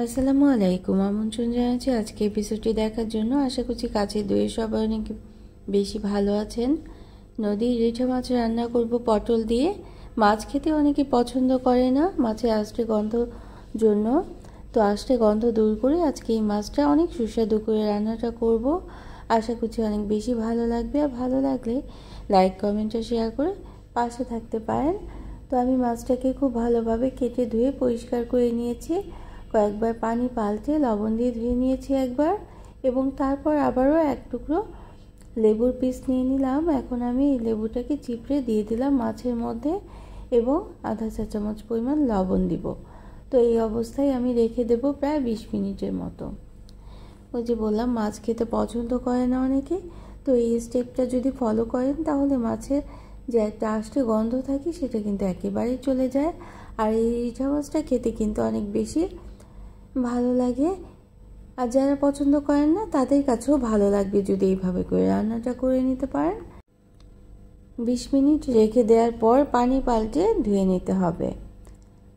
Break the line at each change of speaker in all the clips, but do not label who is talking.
আসসালামু আলাইকুম, আমন্ত্রণ জানাচ্ছি আজকে এপিসোডটি দেখার জন্য। আশা করছি কাছে দূরে সবাই অনেক বেশি ভালো আছেন। নদীর রিঠা মাছ রান্না করব পটল দিয়ে। মাছ খেতে অনেকে পছন্দ করে না মাছের আষ্টে গন্ধ জন্য, তো আষ্টে গন্ধ দূর করে আজকে এই মাছটা অনেক সুস্বাদু করে রান্নাটা করব। আশা করছি অনেক বেশি ভালো লাগবে, আর ভালো লাগলে লাইক কমেন্ট আর শেয়ার করে পাশে থাকতে পারেন। তো আমি মাছটাকে খুব ভালোভাবে কেটে ধুয়ে পরিষ্কার করে নিয়েছি। কয়েকবার পানি পাল্টে লবণ দিয়ে ধুয়ে নিয়েছি একবার, এবং তারপর আবারও এক টুকরো লেবুর পিস নিয়ে নিলাম। এখন আমি এই লেবুটাকে চিপড়ে দিয়ে দিলাম মাছের মধ্যে, এবং আধা চা চামচ পরিমাণ লবণ দিব। তো এই অবস্থায় আমি রেখে দেব প্রায় 20 মিনিটের মতো। ওই যে বললাম মাছ খেতে পছন্দ করে না অনেকে, তো এই স্টেপটা যদি ফলো করেন তাহলে মাছের যে একটা আষ্টে গন্ধ থাকে সেটা কিন্তু একেবারেই চলে যায়। আর এই রিঠা মাছটা খেতে কিন্তু অনেক বেশি ভালো লাগে, আর যারা পছন্দ করেন না তাদের কাছেও ভালো লাগবে যদি এইভাবে করে রান্নাটা করে নিতে পারেন। 20 মিনিট রেখে দেওয়ার পর পানি পাল্টে ধুয়ে নিতে হবে।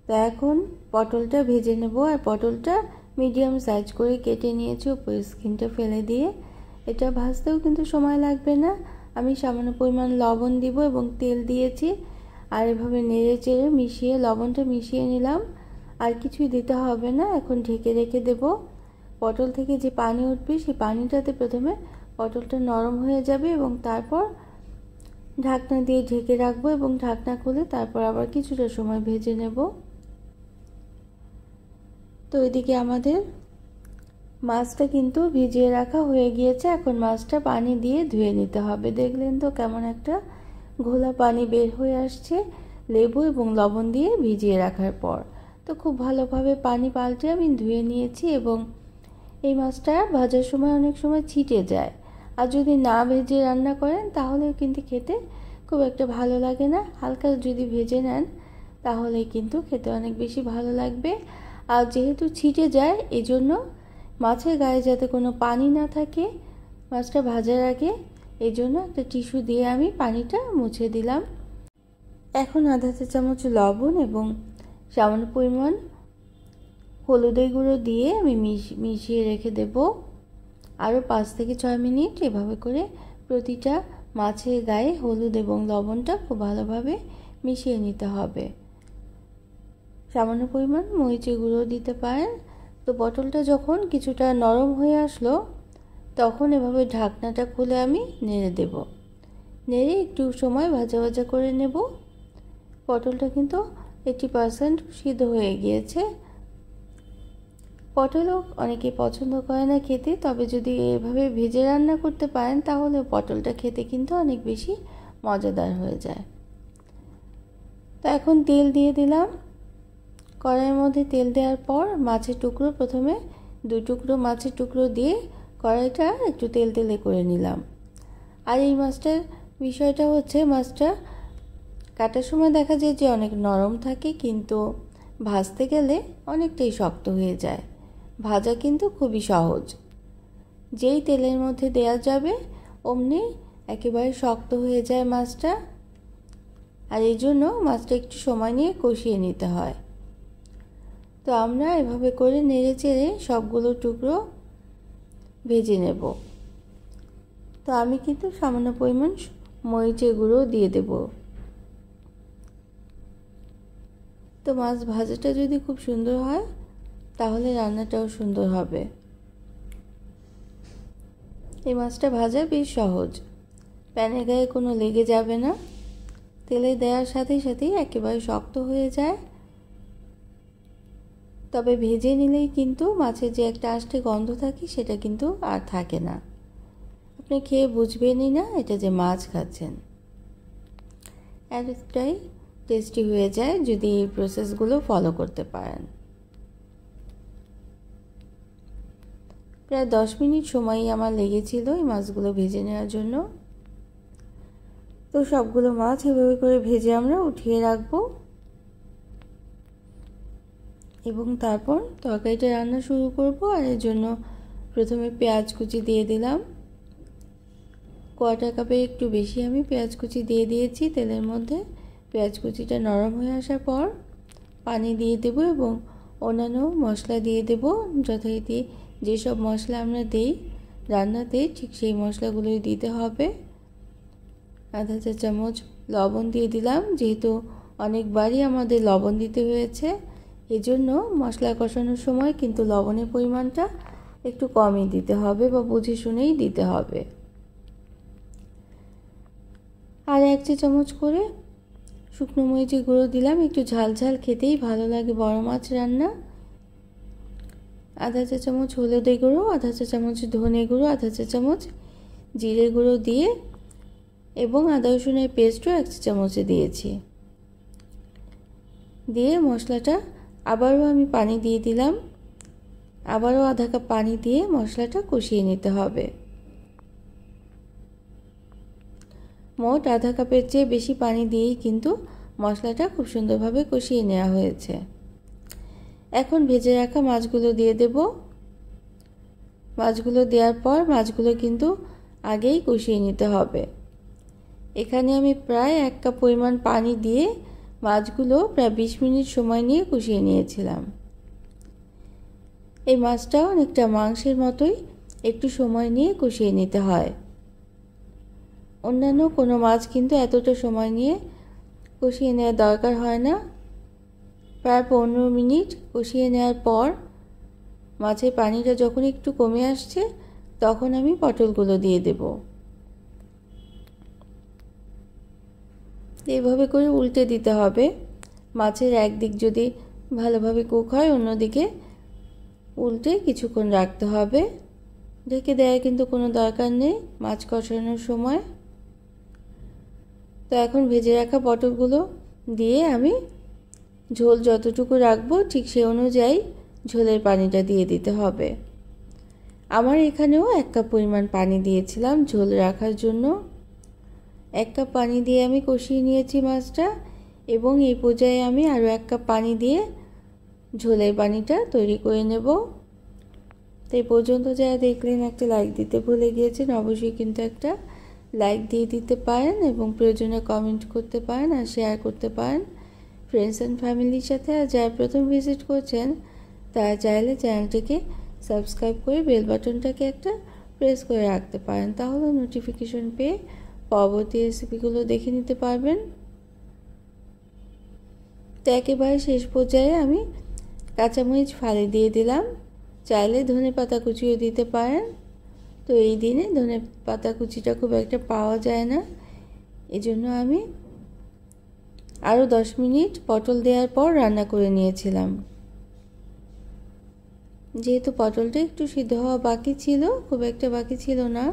তো এখন পটলটা ভেজে নেব, আর পটলটা মিডিয়াম সাইজ করে কেটে নিয়েছি, উপরে স্কিনটা ফেলে দিয়ে। এটা ভাজতেও কিন্তু সময় লাগবে না। আমি সামান্য পরিমাণ লবণ দিব এবং তেল দিয়েছি, আর এভাবে নেড়ে চেড়ে মিশিয়ে লবণটা মিশিয়ে নিলাম। আর কিছুই দিতে হবে না। এখন ঢেকে রেখে দেব। পটল থেকে যে পানি উঠবে সেই পানিটাতে প্রথমে পটলটা নরম হয়ে যাবে, এবং তারপর ঢাকনা দিয়ে ঢেকে রাখবো, এবং ঢাকনা খুলে তারপর আবার কিছুটা সময় ভেজে নেব। তো এদিকে আমাদের মাছটা কিন্তু ভিজিয়ে রাখা হয়ে গিয়েছে। এখন মাছটা পানি দিয়ে ধুয়ে নিতে হবে। দেখলেন তো কেমন একটা ঘোলা পানি বের হয়ে আসছে লেবু এবং লবণ দিয়ে ভিজিয়ে রাখার পর। তো খুব ভালোভাবে পানি পাল্টে আমি ধুয়ে নিয়েছি, এবং এই মাছটা ভাজার সময় অনেক সময় ছিটে যায়, আর যদি না ভেজে রান্না করেন তাহলে কিন্তু খেতে খুব একটা ভালো লাগে না। হালকা যদি ভেজে নেন তাহলে কিন্তু খেতে অনেক বেশি ভালো লাগবে। আর যেহেতু ছিটে যায় এজন্য মাছের গায়ে যাতে কোনো পানি না থাকে মাছটা ভাজার আগে, এই জন্য একটা টিস্যু দিয়ে আমি পানিটা মুছে দিলাম। এখন আধা চা চামচ লবণ এবং সামান্য পরিমাণ হলুদের গুঁড়ো দিয়ে আমি মিশিয়ে রেখে দেব আরও 5 থেকে 6 মিনিট। এভাবে করে প্রতিটা মাছের গায়ে হলুদ এবং লবণটা খুব ভালোভাবে মিশিয়ে নিতে হবে। সামান্য পরিমাণ মরিচের গুঁড়ো দিতে পারেন। তো পটলটা যখন কিছুটা নরম হয়ে আসলো তখন এভাবে ঢাকনাটা খুলে আমি নেড়ে দেব। নেড়ে একটু সময় ভাজা ভাজা করে নেব। পটলটা কিন্তু 80% সিদ্ধ হয়ে গিয়েছে। পটলও অনেকে পছন্দ করে না খেতে, তবে যদি এভাবে ভেজে রান্না করতে পারেন তাহলে পটলটা খেতে কিন্তু অনেক বেশি মজাদার হয়ে যায়। তো এখন তেল দিয়ে দিলাম। কড়াইয়ের মধ্যে তেল দেওয়ার পর মাছের টুকরো, প্রথমে 2 টুকরো মাছের টুকরো দিয়ে কড়াইটা একটু তেল তেলে করে নিলাম। আর এই মাছটার বিষয়টা হচ্ছে, মাছটা কাটার সময় দেখা যায় যে অনেক নরম থাকে, কিন্তু ভাজতে গেলে অনেকটাই শক্ত হয়ে যায়। ভাজা কিন্তু খুবই সহজ, যেই তেলের মধ্যে দেওয়া যাবে অমনি একেবারে শক্ত হয়ে যায় মাছটা। আর এই জন্য মাছটা একটু সময় নিয়ে কষিয়ে নিতে হয়। তো আমরা এভাবে করে নেড়ে চেড়ে সবগুলো টুকরো ভেজে নেব। তো আমি কিন্তু সামান্য পরিমাণ মরিচের গুঁড়ো দিয়ে দেব। তো মাছ ভাজাটা যদি খুব সুন্দর হয় তাহলে রান্নাটাও সুন্দর হবে। এই মাছটা ভাজা বেশ সহজ, প্যানের গায়ে কোনো লেগে যাবে না। তেলে দেওয়ার সাথে সাথেই একেবারে শক্ত হয়ে যায়। তবে ভেজে নিলেই কিন্তু মাছের যে একটা আষ্টে গন্ধ থাকে সেটা কিন্তু আর থাকে না। আপনি খেয়ে বুঝবেনই না এটা যে মাছ খাচ্ছেন। এতটাই টেস্টি হয়ে যায় যদি এই প্রসেসগুলো ফলো করতে পারেন। প্রায় 10 মিনিট সময়ই আমার লেগেছিল এই মাছগুলো ভেজে নেওয়ার জন্য। তো সবগুলো মাছ এভাবে করে ভেজে আমরা উঠিয়ে রাখবো, এবং তারপর তরকারিটা রান্না শুরু করব। আর এর জন্য প্রথমে পেঁয়াজ কুচি দিয়ে দিলাম। 1/4 কাপের একটু বেশি আমি পেঁয়াজ কুচি দিয়ে দিয়েছি তেলের মধ্যে। পেঁয়াজ কুচিটা নরম হয়ে আসার পর পানি দিয়ে দেব, এবং অন্যান্য মশলা দিয়ে দেব। যথারীতি যেসব মশলা আমরা দিই রান্নাতে ঠিক সেই মশলাগুলোই দিতে হবে। আধা চা চামচ লবণ দিয়ে দিলাম, যেহেতু অনেকবারই আমাদের লবণ দিতে হয়েছে এজন্য মশলা কষানোর সময় কিন্তু লবণের পরিমাণটা একটু কমই দিতে হবে বা বুঝে শুনেই দিতে হবে। আর 1 চা চামচ করে শুকনো মরিচের গুঁড়ো দিলাম, একটু ঝাল ঝাল খেতেই ভালো লাগে বড় মাছ রান্না। আধা চা চামচ হলুদের গুঁড়ো, আধা চা চামচ ধনে গুঁড়ো, আধা চা চামচ জিরে গুঁড়ো দিয়ে এবং আদা রসুনের পেস্টও 1 চা চামচে দিয়েছি। দিয়ে মশলাটা আবারও আমি পানি দিয়ে দিলাম, আবারও আধা কাপ পানি দিয়ে মশলাটা কষিয়ে নিতে হবে। মোট আধা কাপের চেয়ে বেশি পানি দিয়েই কিন্তু মশলাটা খুব সুন্দরভাবে কষিয়ে নেওয়া হয়েছে। এখন ভেজে রাখা মাছগুলো দিয়ে দেব। মাছগুলো দেওয়ার পর মাছগুলো কিন্তু আগেই কষিয়ে নিতে হবে। এখানে আমি প্রায় 1 কাপ পরিমাণ পানি দিয়ে মাছগুলো প্রায় 20 মিনিট সময় নিয়ে কষিয়ে নিয়েছিলাম। এই মাছটা অনেকটা মাংসের মতোই একটু সময় নিয়ে কষিয়ে নিতে হয়। অন্যান্য কোনো মাছ কিন্তু এতটা সময় নিয়ে কষিয়ে নেওয়ার দরকার হয় না। প্রায় 15 মিনিট কষিয়ে নেওয়ার পর মাছের পানিটা যখন একটু কমে আসছে তখন আমি পটলগুলো দিয়ে দেব। এইভাবে করে উল্টে দিতে হবে। মাছের একদিক যদি ভালোভাবে কুক হয় অন্যদিকে উল্টে কিছুক্ষণ রাখতে হবে। ঢেকে দেওয়ার কিন্তু কোনো দরকার নেই মাছ কষানোর সময়। তো এখন ভেজে রাখা পটলগুলো দিয়ে আমি ঝোল যতটুকু রাখবো ঠিক সেই অনুযায়ী ঝোলের পানিটা দিয়ে দিতে হবে। আমার এখানেও 1 কাপ পরিমাণ পানি দিয়েছিলাম ঝোল রাখার জন্য। 1 কাপ পানি দিয়ে আমি কষিয়ে নিয়েছি মাছটা এবং এই পর্যায়ে আমি আরও 1 কাপ পানি দিয়ে ঝোলের পানিটা তৈরি করে নেব। তো এই পর্যন্ত যারা দেখলেন একটা লাইক দিতে ভুলে গিয়েছেন, অবশ্যই কিন্তু একটা লাইক দিয়ে দিতে পারেন এবং প্রয়োজনে কমেন্ট করতে পারেন আর শেয়ার করতে পারেন ফ্রেন্ডস অ্যান্ড ফ্যামিলির সাথে। আর যারা প্রথম ভিজিট করছেন তারা চাইলে চ্যানেলটিকে সাবস্ক্রাইব করে বেল বাটনটাকে একটা প্রেস করে রাখতে পারেন, তাহলে নোটিফিকেশন পেয়ে পরবর্তী রেসিপিগুলো দেখে নিতে পারবেন। তো একেবারে শেষ পর্যায়ে আমি কাঁচামরিচ ফালি দিয়ে দিলাম, চাইলে ধনেপাতা কুচিও দিতে পারেন। তো এই দিনে ধনেপাতা কুচিটা খুব একটা পাওয়া যায় না, এজন্য আমি আরও 10 মিনিট পটল দেওয়ার পর রান্না করে নিয়েছিলাম। যেহেতু পটলটা একটু সিদ্ধ হওয়া বাকি ছিল, খুব একটা বাকি ছিল না,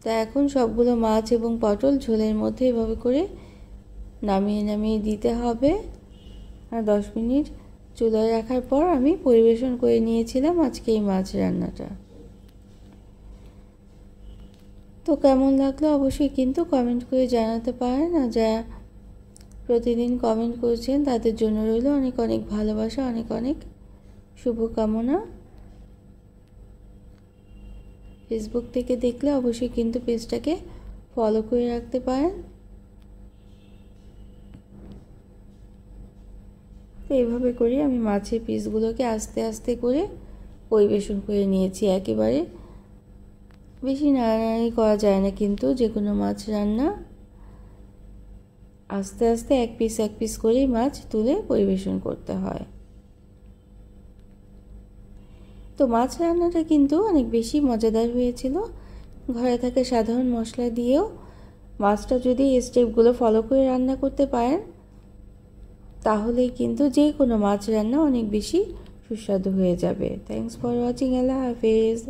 তা এখন সবগুলো মাছ এবং পটল ঝোলের মধ্যে এভাবে করে নামিয়ে নামিয়ে দিতে হবে। আর 10 মিনিট চুলায় রাখার পর আমি পরিবেশন করে নিয়েছিলাম আজকে এই মাছ রান্নাটা। তো কেমন লাগলো অবশ্যই কিন্তু কমেন্ট করে জানাতে পারেন। আর যারা প্রতিদিন কমেন্ট করছেন তাদের জন্য রইল অনেক অনেক ভালোবাসা, অনেক অনেক শুভকামনা। ফেসবুক থেকে দেখলে অবশ্যই কিন্তু পেজটাকে ফলো করে রাখতে পারেন। তো এইভাবে করে আমি মাছের পিসগুলোকে আস্তে আস্তে করে পরিবেশন করে নিয়েছি। একেবারে বেশি নাড়ানাড়ি করা যায় না কিন্তু যে কোনো মাছ রান্না, আস্তে আস্তে এক পিস করেই মাছ তুলে পরিবেশন করতে হয়। তো মাছ রান্নাটা কিন্তু অনেক বেশি মজাদার হয়েছিল। ঘরে থাকা সাধারণ মশলা দিয়েও মাছটা যদি এই স্টেপগুলো ফলো করে রান্না করতে পারেন তাহলেই কিন্তু যে কোনো মাছ রান্না অনেক বেশি সুস্বাদু হয়ে যাবে। Thanks for watching. আল্লাহ হাফেজ।